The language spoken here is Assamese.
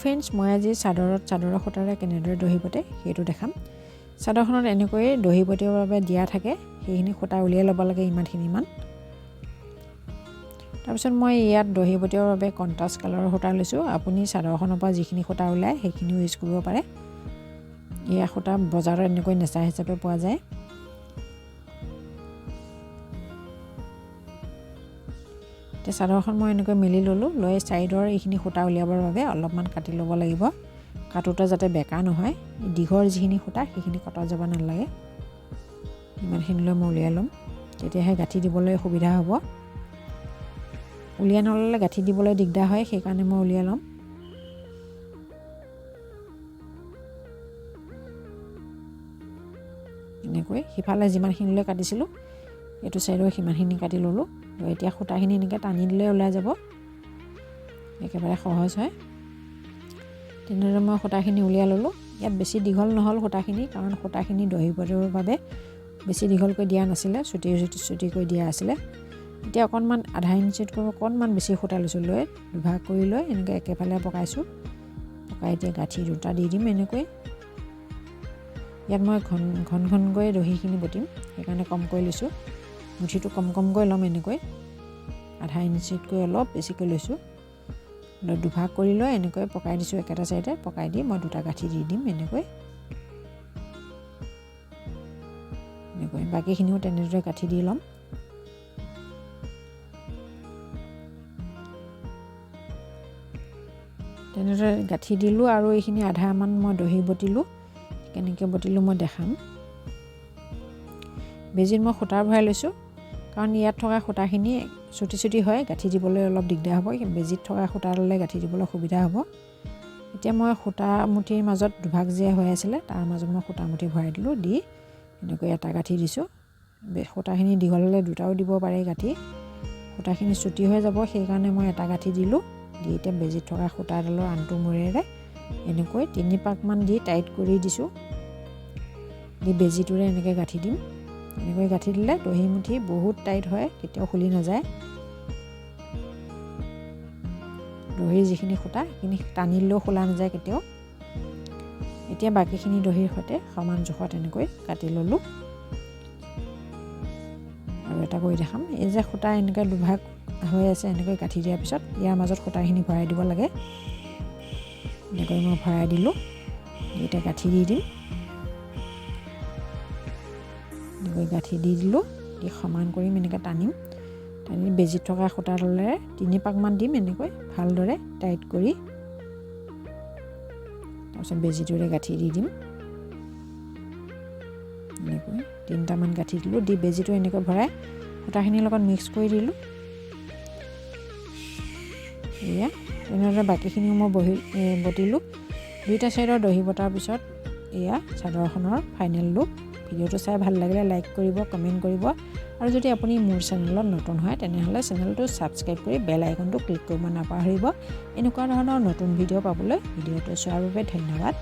ফ্ৰেণ্ডছ, মই আজি চাদৰৰ সূতাৰে কেনেদৰে দহি বটে সেইটো দেখাম। চাদৰখনত এনেকৈ দহি বটিবৰ বাবে দিয়া থাকে, সেইখিনি সূতা উলিয়াই ল'ব লাগে ইমানখিনিমান। তাৰপিছত মই ইয়াত দহি বটিবৰ বাবে কণ্ট্ৰাষ্ট কালাৰৰ সূতা লৈছোঁ। আপুনি চাদৰখনৰ পৰা যিখিনি সূতা ওলায় সেইখিনিও ইউজ কৰিব পাৰে। এয়া সূতা বজাৰত এনেকৈ নেচা হিচাপে পোৱা যায়। এতিয়া চাদৰখন মই এনেকৈ মেলি ল'লোঁ, লৈ ছাইডৰ এইখিনি সূতা উলিয়াবৰ বাবে অলপমান কাটি ল'ব লাগিব। কাটোতে যাতে বেকা নহয়, দীঘৰ যিখিনি সূতা সেইখিনি কটা যাব নালাগে। ইমানখিনিলৈ মই উলিয়াই ল'ম, তেতিয়াহে গাঁঠি দিবলৈ সুবিধা হ'ব। উলিয়াই নল'লে গাঁঠি দিবলৈ দিগদাৰ হয়, সেইকাৰণে মই উলিয়াই ল'ম। এনেকৈ সিফালে যিমানখিনিলৈ কাটিছিলোঁ এইটো ছাইডৰ সিমানখিনি কাটি ল'লোঁ। এতিয়া সূতাখিনি এনেকৈ টানি দিলে ওলাই যাব, একেবাৰে সহজ হয়। তেনেদৰে মই সূতাখিনি উলিয়াই ল'লোঁ। ইয়াত বেছি দীঘল নহ'ল সূতাখিনি, কাৰণ সূতাখিনি দহি বটিবৰ বাবে বেছি দীঘলকৈ দিয়া নাছিলে, চুটিকৈ দিয়া আছিলে। এতিয়া অকণমান আধা ইঞ্চিতকৈ অকণমান বেছি সূতা লৈছোঁ, লৈ দুভাগ কৰি লৈ এনেকৈ একেফালে পকাইছোঁ। পকাই এতিয়া গাঁঠি দুটা দি দিম এনেকৈ। ইয়াত মই ঘনকৈ দহিখিনি বটিম, সেইকাৰণে কমকৈ লৈছোঁ। মুঠিটো কমকৈ ল'ম এনেকৈ, আধা ইঞ্চিতকৈ অলপ বেছিকৈ লৈছোঁ। দুভাগ কৰি লৈ এনেকৈ পকাই দিছোঁ, একেটা চাইডে পকাই দি মই দুটা গাঁঠি দি দিম এনেকৈ। বাকীখিনিও তেনেদৰে গাঁঠি দি ল'ম। তেনেদৰে গাঁঠি দিলোঁ আৰু এইখিনি আধামান মই দহি বটিলোঁ। কেনেকৈ বটিলোঁ মই দেখাম। বেজীত মই সূতা ভৰাই লৈছোঁ, কাৰণ ইয়াত থকা সূতাখিনি চুটি হয়, গাঁঠি দিবলৈ অলপ দিগদাৰ হ'ব। বেজীত থকা সূতাডালে গাঁঠি দিবলৈ সুবিধা হ'ব। এতিয়া মই সূতা মুঠিৰ মাজত দুভাগ যে হৈ আছিলে, তাৰ মাজত মই সূতা মুঠি ভৰাই দিলোঁ, দি এনেকৈ এটা গাঁঠি দিছোঁ। সূতাখিনি দীঘল হ'লে দুটাও দিব পাৰে গাঁঠি, সূতাখিনি চুটি হৈ যাব, সেইকাৰণে মই এটা গাঁঠি দিলোঁ। দি এতিয়া বেজীত থকা সূতাডালৰ আনটো মূৰেৰে এনেকৈ 3 পাকমান দি টাইট কৰি দিছোঁ। দি বেজীটোৰে এনেকৈ গাঁঠি দিম। এনেকৈ গাঁঠি দিলে দহি মুঠি বহুত টাইট হয়, কেতিয়াও খুলি নাযায়। দহিৰ যিখিনি সূতা সেইখিনি টানি দিলেও খোলা নাযায় কেতিয়াও। এতিয়া বাকীখিনি দহিৰ সৈতে সমান জোখত এনেকৈ কাটি ল'লোঁ। আৰু এটা কৰি দেখাম। এই যে সূতা এনেকৈ দুভাগ হৈ আছে, এনেকৈ গাঁঠি দিয়াৰ পিছত ইয়াৰ মাজত সূতাখিনি ভৰাই দিব লাগে। এনেকৈ মই ভৰাই দিলোঁ। এতিয়া গাঁঠি দি দিম। এনেকৈ গাঁঠি দি দিলোঁ, দি সমান কৰিম, এনেকৈ টানি বেজীত থকা সূতাডালেৰে 3 পাকমান দিম এনেকৈ ভালদৰে টাইট কৰি। তাৰপিছত বেজীটোৰে গাঁঠি দি দিম। এনেকৈ 3টামান গাঁঠি দিলোঁ, দি বেজীটো এনেকৈ ভৰাই সূতাখিনিৰ লগত মিক্স কৰি দিলোঁ। এয়া তেনেদৰে বাকীখিনিও মই বটিলোঁ। দুইটা ছাইডৰ দহি বটাৰ পিছত এয়া চাদৰখনৰ ফাইনেল লুক। ভিডিঅ'টো চাই ভাল লাগিলে লাইক কৰিব, কমেণ্ট কৰিব, আৰু যদি আপুনি মোৰ চেনেলত নতুন হয় তেনেহ'লে চেনেলটো ছাবস্ক্ৰাইব কৰি বেল আইকনটো ক্লিক কৰিব নাপাহৰিব। এনেকুৱা ধৰণৰ নতুন ভিডিঅ' পাবলৈ ভিডিঅ'টো চোৱাৰ বাবে ধন্যবাদ।